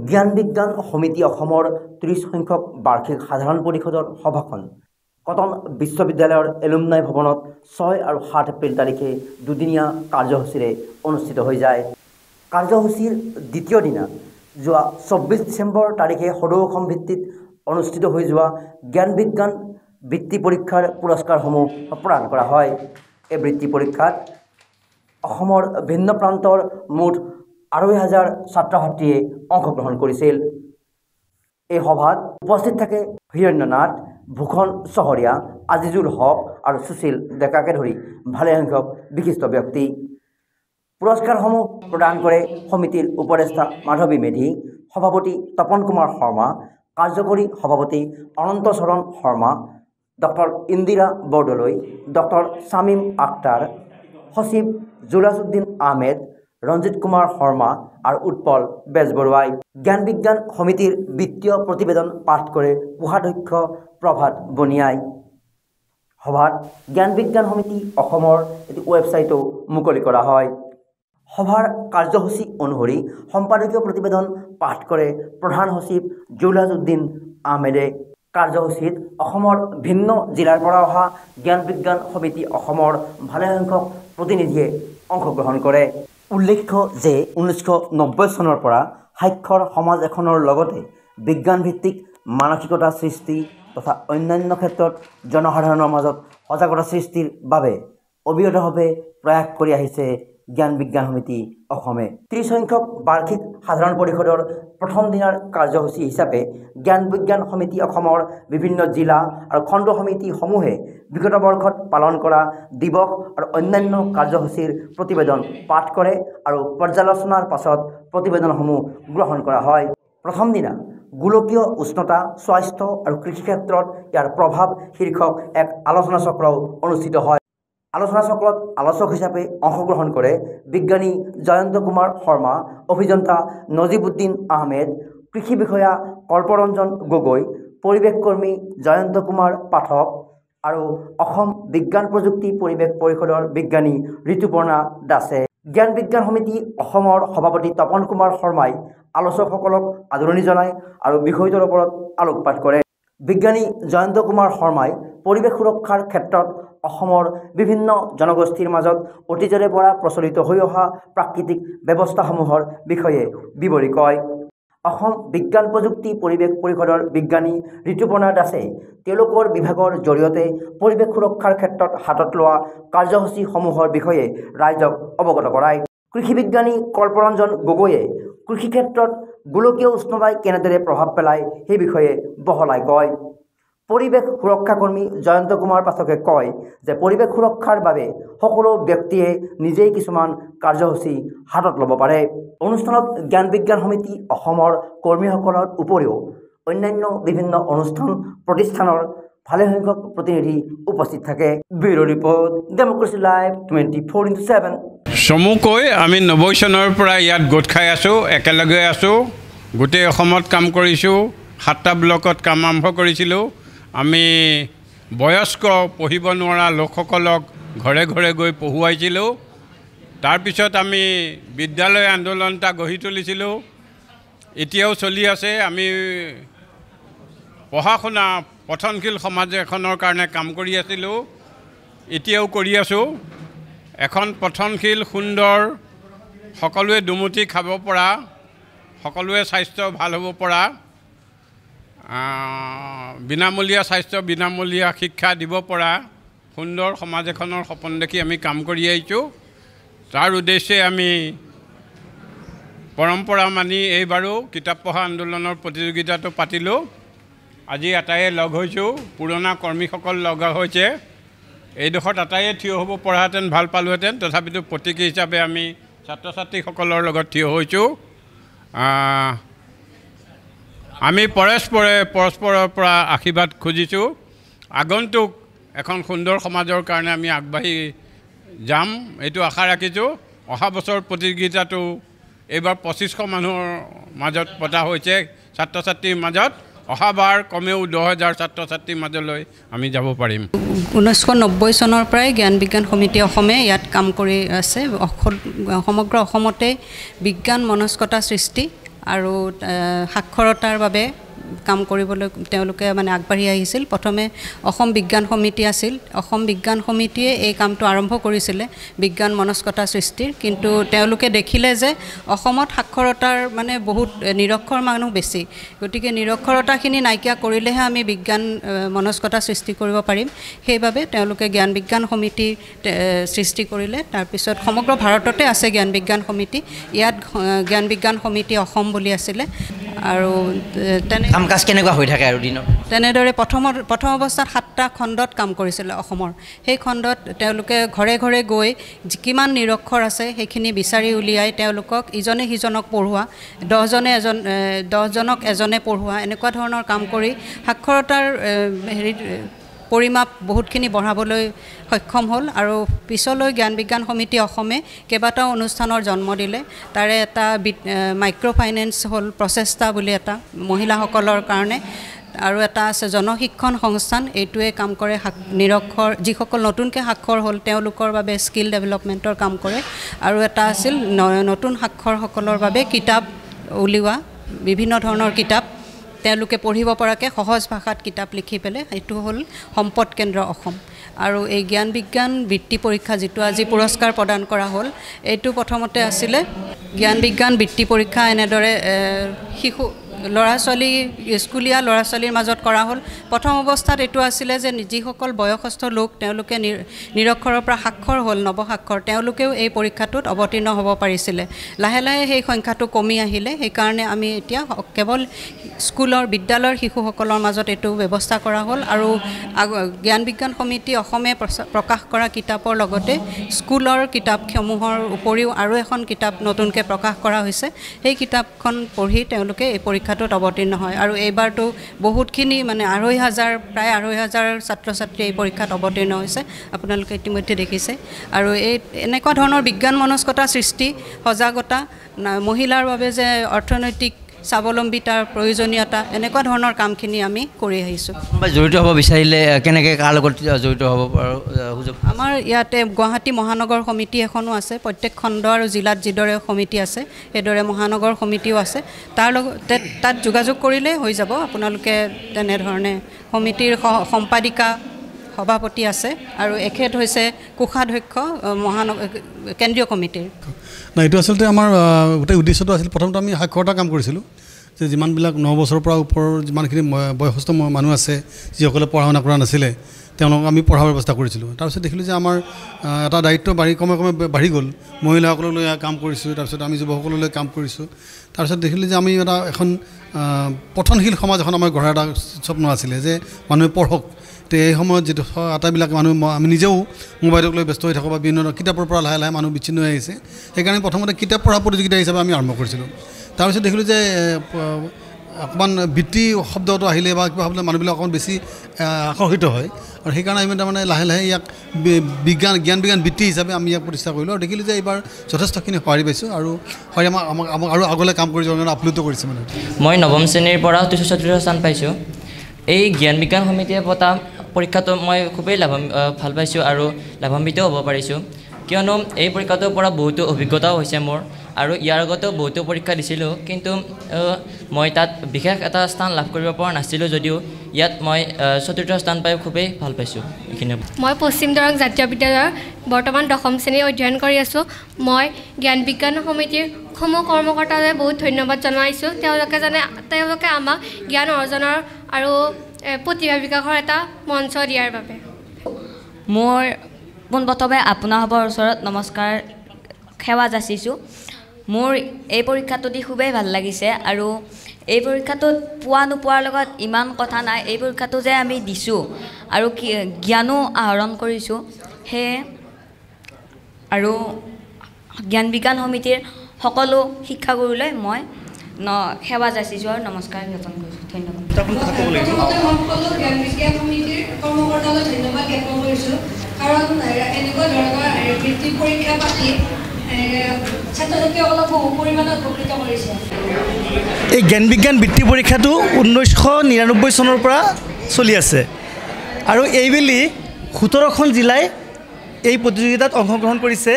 জ্ঞান বিজ্ঞান সমিতি অসমৰ 30 সংখ্যক বাৰ্ষিক সাধাৰণ পৰিষদৰ সভাখন কটন বিশ্ববিদ্যালয়ৰ এলুমনাই ভৱনত 6 আৰু 7 এপ্ৰিল তাৰিখে দুদিনীয়া কাৰ্যসূচীৰে অনুষ্ঠিত হৈ যায়। কাৰ্যসূচীৰ দ্বিতীয় দিনা যোৱা 24 ডিচেম্বৰ তাৰিখে সদৌ অসম ভিত্তিত অনুষ্ঠিত হৈ যোৱা জ্ঞান বিজ্ঞান বৃত্তি পৰীক্ষাৰ পুৰস্কাৰসমূহ প্ৰদান কৰা হয়। এই বৃত্তি পৰীক্ষাত অসমৰ ভিন্ন প্ৰান্তৰ মুঠ 2,500 ছাত্ৰ-ছাত্ৰীয়ে অংশগ্ৰহণ কৰিছিল। এই সভাত উপস্থিত থাকে হিৰণ্যনাথ, ভূষণ চহৰীয়া, আজিজুল হক আৰু সুশীল ডেকাকে ধৰি ভালেসংখ্যক বিশিষ্ট ব্যক্তি। পুৰস্কাৰসমূহ প্ৰদান কৰে সমিতিৰ উপদেষ্টা মাধৱী মেধি, সভাপতি তপন কুমাৰ শৰ্মা, কাৰ্যকৰী সভাপতি অনন্ত চৰণ শৰ্মা, ডক্টৰ ইন্দিৰা বৰদলৈ, ডক্টৰ শামীম আখতাৰ, সচিব জুলাছুদ্দিন আহমেদ, ৰঞ্জিত কুমাৰ শৰ্মা আৰু উৎপল বেজবৰুৱাই। জ্ঞান বিজ্ঞান সমিতিৰ বিত্তীয় প্ৰতিবেদন পাঠ কৰে কোষাধ্যক্ষ প্ৰভাত বনিয়াই। সভাত জ্ঞান বিজ্ঞান সমিতি অসমৰ এটি ৱেবছাইটো মুকলি কৰা হয়। সভাৰ কাৰ্যসূচী অনুসৰি সম্পাদকীয় প্ৰতিবেদন পাঠ কৰে প্ৰধান সচিব জুলাছুদ্দিন আহমেদে। কাৰ্যসূচীত অসমৰ ভিন্ন জিলাৰ পৰা অহা জ্ঞান বিজ্ঞান সমিতি অসমৰ ভালেসংখ্যক প্ৰতিনিধিয়ে অংশগ্ৰহণ কৰে। উল্লেখ্য যে 1990 চনৰ পৰা সাক্ষৰ সমাজ এখনৰ লগতে বিজ্ঞানভিত্তিক মানসিকতা সৃষ্টি তথা অন্যান্য ক্ষেত্ৰত জনসাধাৰণৰ মাজত সজাগতা সৃষ্টিৰ বাবে অবিৰতভাৱে প্ৰয়াস কৰি আহিছে জ্ঞান বিজ্ঞান সমিতি অসমে। 30 সংখ্যক বাৰ্ষিক সাধাৰণ পৰিষদৰ প্ৰথম দিনাৰ কাৰ্যসূচী হিচাপে জ্ঞান বিজ্ঞান সমিতি অসমৰ বিভিন্ন জিলা আৰু খণ্ড সমিতিসমূহে বিগত বৰ্ষত পালন কৰা দিৱস আৰু অন্যান্য কাৰ্যসূচীৰ প্ৰতিবেদন পাঠ কৰে আৰু পৰ্যালোচনাৰ পাছত প্ৰতিবেদনসমূহ গ্ৰহণ কৰা হয়। প্ৰথম দিনা গোলকীয় উষ্ণতা, স্বাস্থ্য আৰু কৃষি ক্ষেত্ৰত ইয়াৰ প্ৰভাৱ শীৰ্ষক এক আলোচনা চক্ৰও অনুষ্ঠিত হয়। আলোচনা চক্ৰত আলোচক হিচাপে অংশগ্ৰহণ কৰে বিজ্ঞানী জয়ন্ত কুমাৰ শৰ্মা, অভিযন্তা নজিবুদ্দিন আহমেদ, কৃষি বিষয়া কল্পৰঞ্জন গগৈ, পৰিৱেশ কৰ্মী জয়ন্ত কুমাৰ পাঠক আৰু অসম বিজ্ঞান প্ৰযুক্তি পৰিৱেশ পৰিষদৰ বিজ্ঞানী ঋতুপৰ্ণা দাসে। জ্ঞান বিজ্ঞান সমিতি অসমৰ সভাপতি তপন কুমাৰ শৰ্মাই আলোচকসকলক আদৰণি জনায় আৰু বিষয়টোৰ ওপৰত আলোকপাত কৰে। বিজ্ঞানী জয়ন্ত কুমাৰ শৰ্মাই পৰিৱেশ সুৰক্ষাৰ ক্ষেত্ৰত অসমৰ বিভিন্ন জনগোষ্ঠীৰ মাজত অতীজৰে পৰা প্ৰচলিত হৈ অহা প্ৰাকৃতিক ব্যৱস্থাসমূহৰ বিষয়ে বিৱৰি কয়। অসম বিজ্ঞান প্ৰযুক্তি পৰিৱেশ পৰিষদৰ বিজ্ঞানী ঋতুপৰ্ণা দাসে তেওঁলোকৰ বিভাগৰ জৰিয়তে পৰিৱেশ সুৰক্ষাৰ ক্ষেত্ৰত হাতত লোৱা কাৰ্যসূচীসমূহৰ বিষয়ে ৰাইজক অৱগত কৰায়। কৃষি বিজ্ঞানী কল্পৰঞ্জন গগৈয়ে কৃষি ক্ষেত্ৰত গোলকীয় উষ্ণতাই কেনেদৰে প্ৰভাৱ পেলায় সেই বিষয়ে বহলাই কয়। পৰিৱেশ সুৰক্ষা কৰ্মী জয়ন্ত কুমাৰ পাঠকে কয় যে পৰিৱেশ সুৰক্ষাৰ বাবে সকলো ব্যক্তিয়ে নিজেই কিছুমান কাৰ্যসূচী হাতত ল'ব পাৰে। অনুষ্ঠানত জ্ঞান বিজ্ঞান সমিতি অসমৰ কৰ্মীসকলৰ উপৰিও অন্যান্য বিভিন্ন অনুষ্ঠান প্ৰতিষ্ঠানৰ ভালেসংখ্যক প্ৰতিনিধি উপস্থিত থাকে। Bureau report, democracy live 24/7। চমুকৈ আমি 90 চনৰ পৰা ইয়াত গোট খাই আছোঁ, একেলগে আছোঁ, গোটেই অসমত কাম কৰিছোঁ। 7টা ব্লকত কাম আৰম্ভ কৰিছিলোঁ। আমি বয়স্ক পঢ়িব নোৱাৰা লোকসকলক ঘৰে ঘৰে গৈ পঢ়ুৱাইছিলোঁ। তাৰপিছত আমি বিদ্যালয় আন্দোলন এটা গঢ়ি তুলিছিলোঁ, এতিয়াও চলি আছে। আমি পঢ়া শুনা পঠনশীল সমাজ এখনৰ কাৰণে কাম কৰি আছিলোঁ, এতিয়াও কৰি আছোঁ। এখন পঠনশীল সুন্দৰ, সকলোৱে দুমুঠি খাব পৰা, সকলোৱে স্বাস্থ্য ভাল হ'ব পৰা, বিনামূলীয়া স্বাস্থ্য, বিনামূলীয়া শিক্ষা দিব পৰা সুন্দৰ সমাজ এখনৰ সপোন দেখি আমি কাম কৰি আহিছোঁ। তাৰ উদ্দেশ্যে আমি পৰম্পৰা মানি এইবাৰো কিতাপ পঢ়া আন্দোলনৰ প্ৰতিযোগিতাটো পাতিলোঁ। আজি আটাইয়ে লগ হৈছোঁ, পুৰণা কৰ্মীসকল লগ হৈছে। এইডোখৰত আটাইয়ে থিয় হ'ব পৰাহেঁতেন ভাল পালোহেঁতেন, তথাপিতো প্ৰতীকী হিচাপে আমি ছাত্ৰ ছাত্ৰীসকলৰ লগত থিয় হৈছোঁ। আমি পৰস্পৰৰ পৰা আশীৰ্বাদ খুজিছোঁ। আগন্তুক এখন সুন্দৰ সমাজৰ কাৰণে আমি আগবাঢ়ি যাম, এইটো আশা ৰাখিছোঁ। অহা বছৰ প্ৰতিযোগিতাটো এইবাৰ 2500 মানুহৰ মাজত পতা হৈছে ছাত্ৰ ছাত্ৰীৰ মাজত। অহাবাৰ কমেও 10,000 ছাত্ৰ ছাত্ৰীৰ মাজলৈ আমি যাব পাৰিম। 1990 চনৰ পৰাই জ্ঞান বিজ্ঞান সমিতি অসমে ইয়াত কাম কৰি আছে। সমগ্ৰ অসমতে বিজ্ঞান মনস্কতা সৃষ্টি আৰু সাক্ষৰতাৰ বাবে কাম কৰিবলৈ তেওঁলোকে মানে আগবাঢ়ি আহিছিল। প্ৰথমে অসম বিজ্ঞান সমিতি আছিল। অসম বিজ্ঞান সমিতিয়ে এই কামটো আৰম্ভ কৰিছিলে বিজ্ঞান মনস্কতা সৃষ্টিৰ, কিন্তু তেওঁলোকে দেখিলে যে অসমত সাক্ষৰতাৰ মানে বহুত নিৰক্ষৰ মানুহ বেছি, গতিকে নিৰক্ষৰতাখিনি নাইকিয়া কৰিলেহে আমি বিজ্ঞান মনস্কতা সৃষ্টি কৰিব পাৰিম। সেইবাবে তেওঁলোকে জ্ঞান বিজ্ঞান সমিতি সৃষ্টি কৰিলে। তাৰপিছত সমগ্ৰ ভাৰততে আছে জ্ঞান বিজ্ঞান সমিতি, ইয়াত জ্ঞান বিজ্ঞান সমিতি অসম বুলি আছিলে। আৰু কাম কাজ কেনেকুৱা হৈ থাকে আৰু দিনত? তেনেদৰে প্ৰথম অৱস্থাত 7টা খণ্ডত কাম কৰিছিলে অসমৰ। সেই খণ্ডত তেওঁলোকে ঘৰে ঘৰে গৈ কিমান নিৰক্ষৰ আছে সেইখিনি বিচাৰি উলিয়াই তেওঁলোকক ইজনে সিজনক পঢ়োৱা, 10জনক এজনে পঢ়োৱা, এনেকুৱা ধৰণৰ কাম কৰি সাক্ষৰতাৰ পৰিমাপ বহুতখিনি বঢ়াবলৈ সক্ষম হ'ল। আৰু পিছলৈ জ্ঞান বিজ্ঞান সমিতি অসমে কেইবাটাও অনুষ্ঠানৰ জন্ম দিলে। তাৰে এটা মাইক্ৰ' ফাইনেন্স হ'ল প্ৰচেষ্টা বুলি এটা মহিলাসকলৰ কাৰণে, আৰু এটা আছে জনশিক্ষণ সংস্থান, এইটোৱে কাম কৰে নিৰক্ষৰ যিসকল নতুনকৈ সাক্ষৰ হ'ল তেওঁলোকৰ বাবে স্কিল ডেভেলপমেণ্টৰ কাম কৰে। আৰু এটা আছিল নতুন সাক্ষৰসকলৰ বাবে কিতাপ উলিওৱা, বিভিন্ন ধৰণৰ কিতাপ তেওঁলোকে পঢ়িব পৰাকৈ সহজ ভাষাত কিতাপ লিখি পেলাই, এইটো হ'ল সম্পদ কেন্দ্ৰ অসম। আৰু এই জ্ঞান বিজ্ঞান বৃত্তি পৰীক্ষা যিটো আজি পুৰস্কাৰ প্ৰদান কৰা হ'ল, এইটো প্ৰথমতে আছিলে জ্ঞান বিজ্ঞান বৃত্তি পৰীক্ষা এনেদৰে ল'ৰা ছোৱালী স্কুলীয়া ল'ৰা ছোৱালীৰ মাজত কৰা হ'ল। প্ৰথম অৱস্থাত এইটো আছিলে যে যিসকল বয়সস্থ লোক তেওঁলোকে নিৰক্ষৰৰ পৰা সাক্ষৰ হ'ল, নৱসাক্ষৰ, তেওঁলোকেও এই পৰীক্ষাটোত অৱতীৰ্ণ হ'ব পাৰিছিলে। লাহে লাহে সেই সংখ্যাটো কমি আহিলে, সেইকাৰণে আমি এতিয়া কেৱল বিদ্যালয়ৰ শিশুসকলৰ মাজত এইটো ব্যৱস্থা কৰা হ'ল। আৰু জ্ঞান বিজ্ঞান সমিতি অসমে প্ৰকাশ কৰা কিতাপৰ লগতে স্কুলৰ কিতাপসমূহৰ উপৰিও আৰু এখন কিতাপ নতুনকৈ প্ৰকাশ কৰা হৈছে। সেই কিতাপখন পঢ়ি তেওঁলোকে এই পৰীক্ষাটোত অৱতীৰ্ণ হয়। আৰু এইবাৰতো বহুতখিনি মানে প্ৰায় 2,500 ছাত্ৰ ছাত্ৰী এই পৰীক্ষাত অৱতীৰ্ণ হৈছে, আপোনালোকে ইতিমধ্যে দেখিছে। আৰু এনেকুৱা ধৰণৰ বিজ্ঞান মনস্কতা সৃষ্টি, সজাগতা, মহিলাৰ বাবে যে অৰ্থনৈতিক স্বাৱলম্বিতাৰ প্ৰয়োজনীয়তা, এনেকুৱা ধৰণৰ কামখিনি আমি কৰি আহিছোঁ। জড়িত হ'ব বিচাৰিলে কেনেকৈ কাৰ লগত জড়িত হ'ব পাৰোঁ সুযোগ? আমাৰ ইয়াতে গুৱাহাটী মহানগৰ সমিতি এখনো আছে। প্ৰত্যেক খণ্ড আৰু জিলাত যিদৰে সমিতি আছে সেইদৰে মহানগৰ সমিতিও আছে। তাত যোগাযোগ কৰিলে হৈ যাব। আপোনালোকে তেনেধৰণে সমিতিৰ সম্পাদিকা সভাপতি আছে, আৰু এখেত হৈছে কোষাধ্যক্ষ কেন্দ্ৰীয় কমিটিৰ। নাই, এইটো আচলতে আমাৰ গোটেই উদ্দেশ্যটো আছিল, প্ৰথমতে আমি সাক্ষৰতা কাম কৰিছিলোঁ যে যিমানবিলাক 9 বছৰৰ পৰা ওপৰৰ যিমানখিনি বয়সস্থ মানুহ আছে যিসকলে পঢ়া শুনা কৰা নাছিলে তেওঁলোকক আমি পঢ়াৰ ব্যৱস্থা কৰিছিলোঁ। তাৰপিছত দেখিলোঁ যে আমাৰ এটা দায়িত্ব ক্ৰমে বাঢ়ি গ'ল। মহিলাসকললৈ কাম কৰিছোঁ, তাৰপিছত আমি যুৱকসকললৈ কাম কৰিছোঁ। তাৰপিছত দেখিলোঁ যে আমি এখন পঠনশীল সমাজ এখন আমাৰ গঢ়াৰ এটা স্বপ্ন আছিলে যে মানুহে পঢ়ক। তো এই সময়ত যিটো আটাইবিলাক মানুহ আমি নিজেও মোবাইলক লৈ ব্যস্ত হৈ থাকোঁ বা বিভিন্ন কিতাপৰ পৰা লাহে লাহে মানুহ বিচ্ছিন্ন হৈ আহিছে। সেইকাৰণে প্ৰথমতে কিতাপ পঢ়া প্ৰতিযোগিতা হিচাপে আমি আৰম্ভ কৰিছিলোঁ। তাৰপিছত দেখিলোঁ যে অকণমান বৃত্তি শব্দটো আহিলে বা কিবা হ'লে মানুহবিলাক অকণমান বেছি আকৰ্ষিত হয়, আৰু সেইকাৰণে আমি তাৰমানে লাহে লাহে ইয়াক জ্ঞান বিজ্ঞান বৃত্তি হিচাপে আমি ইয়াক প্ৰতিষ্ঠা কৰিলোঁ। আৰু দেখিলোঁ যে এইবাৰ যথেষ্টখিনি সঁহাৰি পাইছোঁ, আৰু আমাক আৰু আগলৈ কাম কৰি যোৱাৰ কাৰণে আপ্লুত কৰিছে। মানে মই 9ম শ্ৰেণীৰ পৰা 34 স্থান পাইছোঁ। এই জ্ঞান বিজ্ঞান সমিতিয়ে পতা পৰীক্ষাটো মই খুবেই ভাল পাইছোঁ আৰু লাভান্বিতও হ'ব পাৰিছোঁ, কিয়নো এই পৰীক্ষাটোৰ পৰা বহুতো অভিজ্ঞতাও হৈছে মোৰ। আৰু ইয়াৰ আগতেও বহুতো পৰীক্ষা দিছিলোঁ, কিন্তু মই তাত বিশেষ এটা স্থান লাভ কৰিব পৰা নাছিলোঁ, যদিও ইয়াত মই 4ৰ্থ স্থান পাই খুবেই ভাল পাইছোঁ। এইখিনি মই পশ্চিম দৰং জাতীয় বিদ্যালয়ৰ বৰ্তমান 10ম শ্ৰেণীত অধ্যয়ন কৰি আছোঁ। মই জ্ঞান বিজ্ঞান সমিতিৰ সমূহ কৰ্মকৰ্তালৈ বহুত ধন্যবাদ জনাইছোঁ। তেওঁলোকে আমাক জ্ঞান অৰ্জনৰ আৰু প্ৰতিভা বিকাশৰ এটা মঞ্চ দিয়াৰ বাবে। মোৰ পোনপ্ৰথমে আপোনালোকৰ ওচৰত নমস্কাৰ সেৱা যাচিছোঁ। মোৰ এই পৰীক্ষাটো দি খুবেই ভাল লাগিছে, আৰু এই পৰীক্ষাটোত পোৱা নোপোৱাৰ লগত ইমান কথা নাই। এই পৰীক্ষাটো যে আমি দিছোঁ আৰু জ্ঞানো আহৰণ কৰিছোঁ, সেয়ে আৰু জ্ঞান বিজ্ঞান সমিতিৰ সকলো শিক্ষাগুৰুলৈ মই সেৱা যাচিছোঁ আৰু নমস্কাৰ জ্ঞাপন কৰিছোঁ। ধন্যবাদ। সকলো জ্ঞান বিজ্ঞান সমিতিৰ কৰ্মকৰ্তালৈ ধন্যবাদ জ্ঞাপন কৰিছোঁ, কাৰণ এনেকুৱা ধৰণৰ বৃত্তি পৰীক্ষা পাতি ছাত্ৰ ছাত্ৰীসকলক বহু পৰিমাণে উপকৃত কৰিছে। এই জ্ঞান বিজ্ঞান বৃত্তি পৰীক্ষাটো 1999 চনৰ পৰা চলি আছে, আৰু এইবেলি 17খন জিলাই এই প্ৰতিযোগিতাত অংশগ্ৰহণ কৰিছে,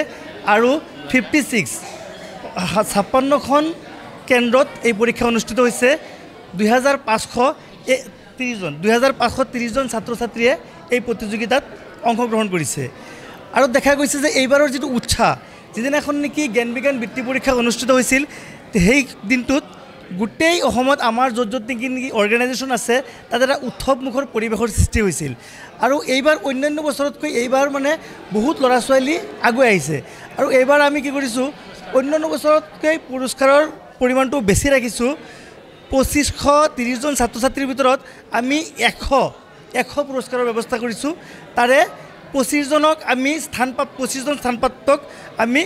আৰু 56খন কেন্দ্ৰত এই পৰীক্ষা অনুষ্ঠিত হৈছে 2530 জন ছাত্ৰ ছাত্ৰীয়ে এই প্ৰতিযোগিতাত অংশগ্ৰহণ কৰিছে আৰু দেখা গৈছে যে এইবাৰৰ যিটো উৎসাহ যিদিনাখন নেকি জ্ঞান বিজ্ঞান বৃত্তি পৰীক্ষা অনুষ্ঠিত হৈছিল সেই দিনটোত গোটেই অসমত আমাৰ য'ত নেকি অৰ্গেনাইজেশ্যন আছে তাত এটা উৎসৱমুখৰ পৰিৱেশৰ সৃষ্টি হৈছিল আৰু এইবাৰ অন্যান্য বছৰতকৈ এইবাৰ মানে বহুত ল'ৰা ছোৱালী আগুৱাই আহিছে আৰু এইবাৰ আমি কি কৰিছোঁ অন্যান্য বছৰতকৈ পুৰস্কাৰৰ পৰিমাণটো বেছি ৰাখিছোঁ 2530 জন ছাত্ৰ ছাত্ৰীৰ ভিতৰত আমি 100 পুৰস্কাৰৰ ব্যৱস্থা কৰিছোঁ তাৰে 25 জন স্থানপ্ৰাপ্তক আমি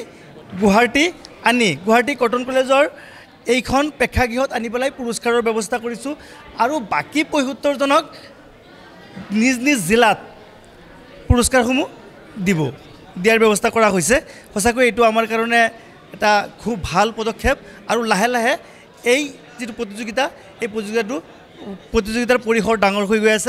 গুৱাহাটী কটন কলেজৰ এইখন প্ৰেক্ষাগৃহত আনি পেলাই পুৰস্কাৰৰ ব্যৱস্থা কৰিছোঁ আৰু বাকী 75 জনক নিজ জিলাত পুৰস্কাৰসমূহ দিয়াৰ ব্যৱস্থা কৰা হৈছে সঁচাকৈ এইটো আমাৰ কাৰণে এটা খুব ভাল পদক্ষেপ আৰু লাহে লাহে এই যিটো প্ৰতিযোগিতাৰ পৰিসৰ ডাঙৰ হৈ গৈ আছে